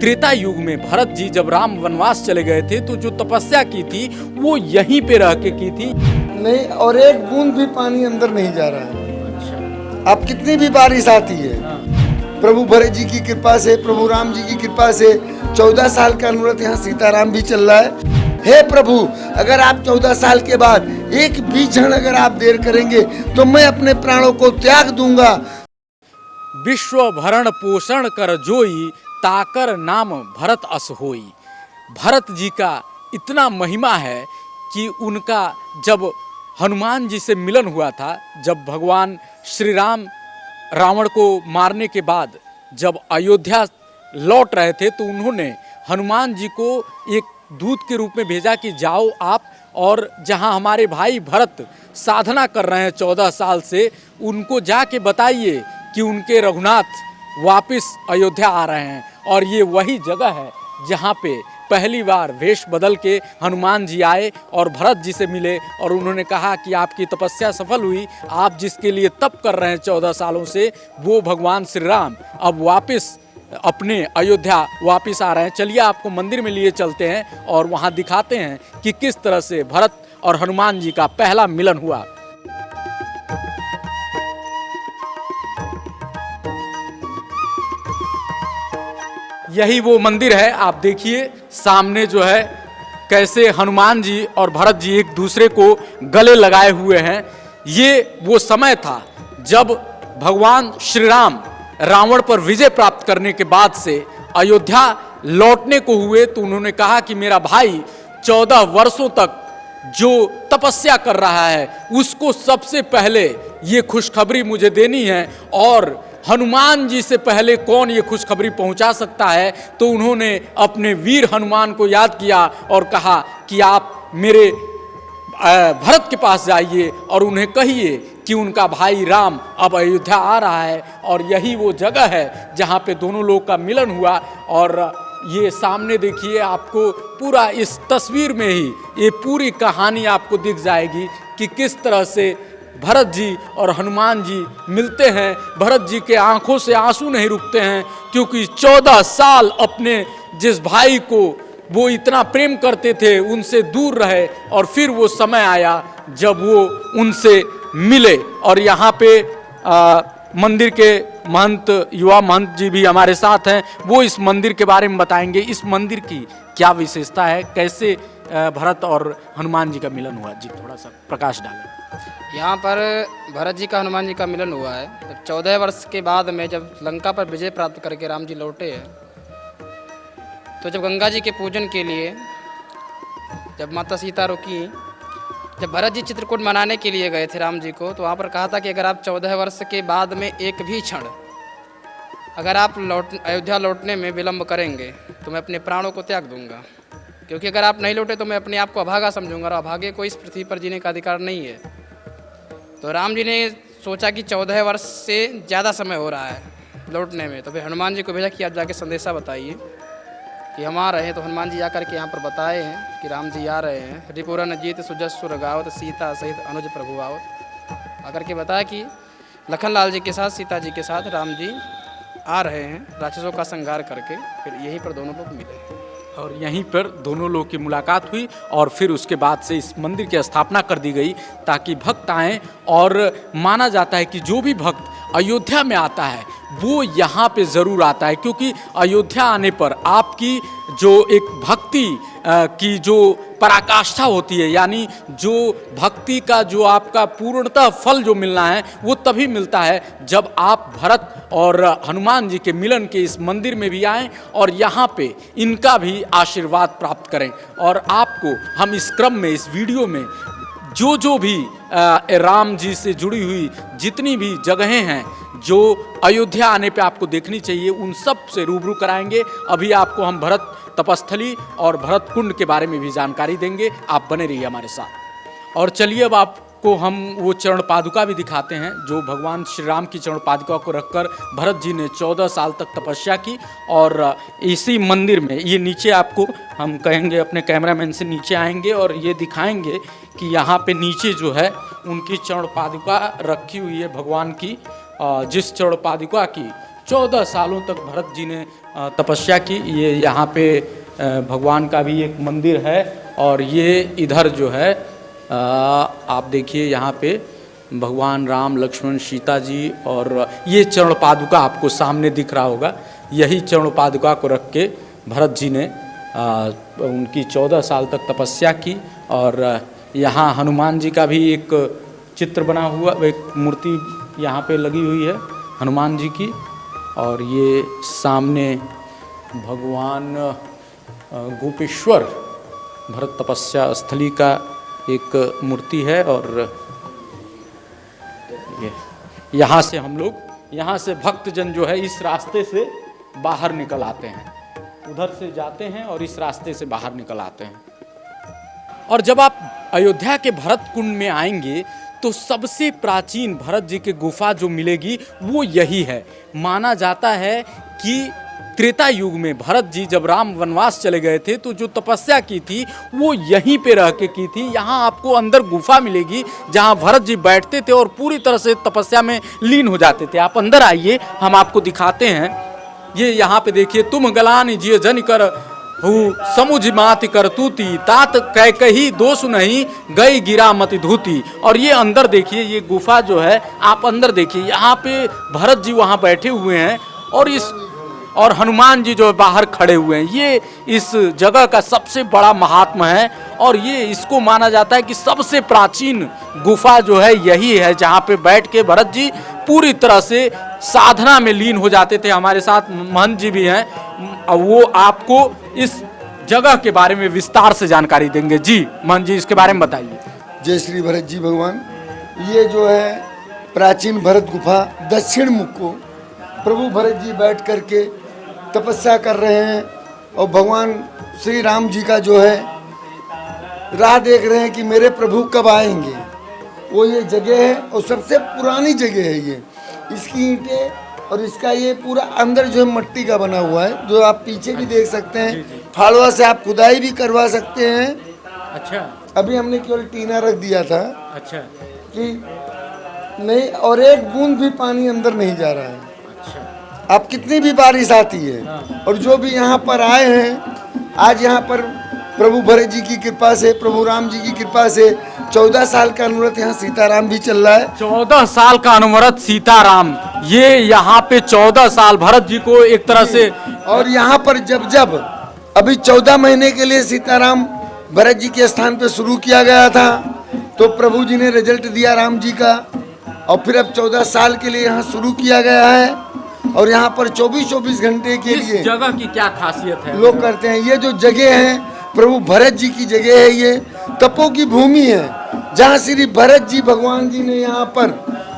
त्रेता युग में भरत जी जब राम वनवास चले गए थे तो जो तपस्या की थी वो यहीं पे रह के की थी। नहीं, और एक बूंद भी पानी अंदर नहीं जा रहा है। अब कितनी भी बारिश आती है, प्रभु भरत जी की कृपा से, प्रभु राम जी की कृपा से 14 साल का अनुव्रत यहाँ सीताराम भी चल रहा है। हे प्रभु, अगर आप 14 साल के बाद एक भी क्षण अगर आप देर करेंगे तो मैं अपने प्राणों को त्याग दूंगा। विश्व भरण पोषण कर जोई, ताकर नाम भरत अस होई। भरत जी का इतना महिमा है कि उनका जब हनुमान जी से मिलन हुआ था, जब भगवान श्री राम रावण को मारने के बाद जब अयोध्या लौट रहे थे तो उन्होंने हनुमान जी को एक दूत के रूप में भेजा कि जाओ आप, और जहां हमारे भाई भरत साधना कर रहे हैं 14 साल से, उनको जाके बताइए कि उनके रघुनाथ वापस अयोध्या आ रहे हैं। और ये वही जगह है जहाँ पे पहली बार वेश बदल के हनुमान जी आए और भरत जी से मिले और उन्होंने कहा कि आपकी तपस्या सफल हुई, आप जिसके लिए तप कर रहे हैं 14 सालों से, वो भगवान श्री राम अब वापस अपने अयोध्या वापस आ रहे हैं। चलिए आपको मंदिर में लिए चलते हैं और वहाँ दिखाते हैं कि किस तरह से भरत और हनुमान जी का पहला मिलन हुआ। यही वो मंदिर है, आप देखिए सामने जो है कैसे हनुमान जी और भरत जी एक दूसरे को गले लगाए हुए हैं। ये वो समय था जब भगवान श्री राम रावण पर विजय प्राप्त करने के बाद से अयोध्या लौटने को हुए तो उन्होंने कहा कि मेरा भाई 14 वर्षों तक जो तपस्या कर रहा है उसको सबसे पहले ये खुशखबरी मुझे देनी है, और हनुमान जी से पहले कौन ये खुशखबरी पहुंचा सकता है। तो उन्होंने अपने वीर हनुमान को याद किया और कहा कि आप मेरे भरत के पास जाइए और उन्हें कहिए कि उनका भाई राम अब अयोध्या आ रहा है। और यही वो जगह है जहाँ पे दोनों लोग का मिलन हुआ। और ये सामने देखिए, आपको पूरा इस तस्वीर में ही ये पूरी कहानी आपको दिख जाएगी कि किस तरह से भरत जी और हनुमान जी मिलते हैं। भरत जी के आंखों से आंसू नहीं रुकते हैं क्योंकि 14 साल अपने जिस भाई को वो इतना प्रेम करते थे उनसे दूर रहे, और फिर वो समय आया जब वो उनसे मिले। और यहाँ पे मंदिर के महंत, युवा महंत जी भी हमारे साथ हैं, वो इस मंदिर के बारे में बताएंगे। इस मंदिर की क्या विशेषता है, कैसे भरत और हनुमान जी का मिलन हुआ, जी थोड़ा सा प्रकाश डालें। यहाँ पर भरत जी का हनुमान जी का मिलन हुआ है जब 14 वर्ष के बाद में, जब लंका पर विजय प्राप्त करके राम जी लौटे हैं, तो जब गंगा जी के पूजन के लिए जब माता सीता रुकी, जब भरत जी चित्रकूट मनाने के लिए गए थे राम जी को, तो वहाँ पर कहा था कि अगर आप 14 वर्ष के बाद में एक भी क्षण अगर आप अयोध्या लौटने में विलम्ब करेंगे तो मैं अपने प्राणों को त्याग दूंगा, क्योंकि अगर आप नहीं लौटे तो मैं अपने आप को अभागा समझूंगा, और अभागे को इस पृथ्वी पर जीने का अधिकार नहीं है। तो राम जी ने सोचा कि 14 वर्ष से ज़्यादा समय हो रहा है लौटने में, तो फिर हनुमान जी को भेजा कि आप जाके संदेशा बताइए कि हम आ रहे हैं। तो हनुमान जी आकर के यहाँ पर बताए हैं कि राम जी आ रहे हैं। रिपुरन जीत सुजस्व रगावत, सीता सहित अनुज प्रभु आवत। आकर के बताया कि लखन लाल जी के साथ, सीता जी के साथ राम जी आ रहे हैं राक्षसों का संहार करके। फिर यहीं पर दोनों लोग मिले और यहीं पर दोनों लोग की मुलाकात हुई, और फिर उसके बाद से इस मंदिर की स्थापना कर दी गई ताकि भक्त आएँ। और माना जाता है कि जो भी भक्त अयोध्या में आता है वो यहाँ पे ज़रूर आता है, क्योंकि अयोध्या आने पर आपकी जो एक भक्ति की जो पराकाष्ठा होती है, यानी जो भक्ति का जो आपका पूर्णतः फल जो मिलना है वो तभी मिलता है जब आप भरत और हनुमान जी के मिलन के इस मंदिर में भी आएँ और यहाँ पे इनका भी आशीर्वाद प्राप्त करें। और आपको हम इस क्रम में, इस वीडियो में जो भी राम जी से जुड़ी हुई जितनी भी जगहें हैं जो अयोध्या आने पे आपको देखनी चाहिए, उन सब से रूबरू कराएंगे। अभी आपको हम भरत तपस्थली और भरत कुंड के बारे में भी जानकारी देंगे, आप बने रहिए हमारे साथ। और चलिए अब आपको हम वो चरण पादुका भी दिखाते हैं जो भगवान श्री राम की चरण पादुका को रखकर भरत जी ने 14 साल तक तपस्या की। और इसी मंदिर में ये नीचे आपको हम कहेंगे, अपने कैमरामैन से नीचे आएंगे और ये दिखाएंगे कि यहाँ पे नीचे जो है उनकी चरण पादुका रखी हुई है भगवान की, जिस चरण पादुका की 14 सालों तक भरत जी ने तपस्या की। ये यहाँ पे भगवान का भी एक मंदिर है और ये इधर जो है आप देखिए यहाँ पे भगवान राम लक्ष्मण सीता जी और ये चरण पादुका आपको सामने दिख रहा होगा। यही चरण पादुका को रख के भरत जी ने उनकी 14 साल तक तपस्या की। और यहाँ हनुमान जी का भी एक चित्र बना हुआ, एक मूर्ति यहाँ पे लगी हुई है हनुमान जी की। और ये सामने भगवान गोपेश्वर भरत तपस्या स्थली का एक मूर्ति है। और ये यहाँ से हम लोग, यहाँ से भक्तजन जो है इस रास्ते से बाहर निकल आते हैं, उधर से जाते हैं और इस रास्ते से बाहर निकल आते हैं। और जब आप अयोध्या के भरत कुंड में आएंगे तो सबसे प्राचीन भरत जी की गुफा जो मिलेगी वो यही है। माना जाता है कि त्रेता युग में भरत जी जब राम वनवास चले गए थे तो जो तपस्या की थी वो यहीं पे रह के की थी। यहाँ आपको अंदर गुफा मिलेगी जहाँ भरत जी बैठते थे और पूरी तरह से तपस्या में लीन हो जाते थे। आप अंदर आइए, हम आपको दिखाते हैं। ये यहाँ पे देखिए, तुम गलान जिय जन कर हूँ समुझ माति कर तूती तात कह कही दोष नहीं गई गिरा मति धूती। और ये अंदर देखिए, ये गुफा जो है आप अंदर देखिए, यहाँ पे भरत जी वहाँ बैठे हुए हैं और हनुमान जी जो बाहर खड़े हुए हैं। ये इस जगह का सबसे बड़ा महात्मा है और ये इसको माना जाता है कि सबसे प्राचीन गुफा जो है यही है जहाँ पे बैठ के भरत जी पूरी तरह से साधना में लीन हो जाते थे। हमारे साथ महंत जी भी हैं, वो आपको इस जगह के बारे में विस्तार से जानकारी देंगे। जी महंत जी, इसके बारे में बताइए। जय श्री भरत जी भगवान। ये जो है प्राचीन भरत गुफा दक्षिण मुख को प्रभु भरत जी बैठ करके तपस्या कर रहे हैं और भगवान श्री राम जी का जो है राह देख रहे हैं कि मेरे प्रभु कब आएंगे। वो ये जगह है और सबसे पुरानी जगह है ये। इसकी ईंटें और इसका ये पूरा अंदर जो है मट्टी का बना हुआ है, जो आप पीछे भी देख सकते हैं। फाड़वा से आप खुदाई भी करवा सकते हैं। अच्छा, अभी हमने केवल टीना रख दिया था। अच्छा, कि नहीं, और एक बूंद भी पानी अंदर नहीं जा रहा है। आप कितनी भी बारिश आती है और जो भी यहाँ पर आए हैं, आज यहाँ पर प्रभु भरत जी की कृपा से, प्रभु राम जी की कृपा से 14 साल का अनुव्रत यहाँ सीताराम भी चल रहा है। 14 साल का अनुव्रत सीताराम, ये यहाँ पे 14 साल भरत जी को एक तरह से। और यहाँ पर जब अभी 14 महीने के लिए सीताराम भरत जी के स्थान पे शुरू किया गया था तो प्रभु जी ने रिजल्ट दिया राम जी का, और फिर अब 14 साल के लिए यहाँ शुरू किया गया है। और यहाँ पर 24-24 घंटे के लिए इस जगह की क्या खासियत है लोग करते हैं। ये जो जगह है प्रभु भरत जी की जगह है, ये तपों की भूमि है जहाँ श्री भरत जी भगवान जी ने यहाँ पर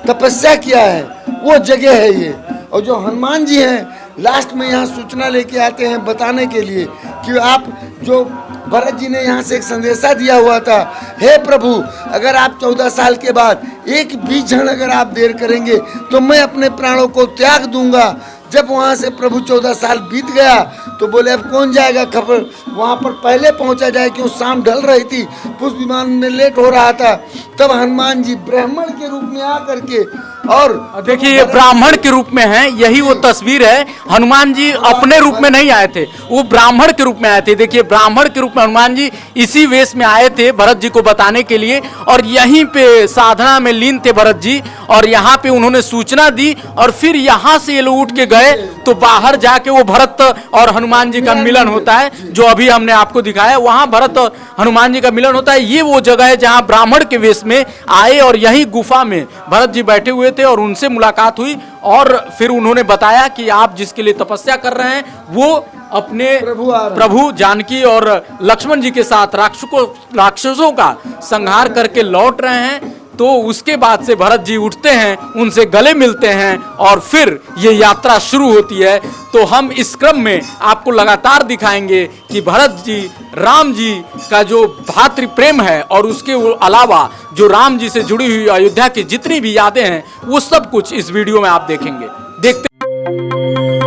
तपस्या किया है, वो जगह है ये। और जो हनुमान जी हैं लास्ट में यहाँ सूचना लेके आते हैं बताने के लिए कि आप जो भरत जी ने यहाँ से एक संदेशा दिया हुआ था, हे प्रभु अगर आप 14 साल के बाद एक भी क्षण अगर आप देर करेंगे तो मैं अपने प्राणों को त्याग दूंगा। जब वहाँ से प्रभु 14 साल बीत गया तो बोले अब कौन जाएगा, खबर वहाँ पर पहले पहुँचा जाए, क्यों शाम ढल रही थी, पुष्प विमान में लेट हो रहा था। तब हनुमान जी ब्राह्मण के रूप में आकर के, और देखिए ये ब्राह्मण के रूप में है, यही वो तस्वीर है। हनुमान जी अपने रूप में नहीं आए थे, वो ब्राह्मण के रूप में आए थे। देखिए ब्राह्मण के रूप में हनुमान जी इसी वेश में आए थे भरत जी को बताने के लिए, और यहीं पे साधना में लीन थे भरत जी। और यहाँ पे उन्होंने सूचना दी और फिर यहाँ से ये लोग उठ के गए तो बाहर जाके वो भरत और हनुमान जी का मिलन होता है, जो अभी हमने आपको दिखाया। वहाँ भरत और हनुमान जी का मिलन होता है। ये वो जगह है जहाँ ब्राह्मण के वेश में आए और यही गुफा में भरत जी बैठे हुए थे और उनसे मुलाकात हुई। और फिर उन्होंने बताया कि आप जिसके लिए तपस्या कर रहे हैं वो अपने प्रभु जानकी और लक्ष्मण जी के साथ राक्षसों का संहार करके लौट रहे हैं। तो उसके बाद से भरत जी उठते हैं, उनसे गले मिलते हैं और फिर ये यात्रा शुरू होती है। तो हम इस क्रम में आपको लगातार दिखाएंगे कि भरत जी राम जी का जो भातृ प्रेम है और उसके अलावा जो राम जी से जुड़ी हुई अयोध्या की जितनी भी यादें हैं वो सब कुछ इस वीडियो में आप देखेंगे। देखते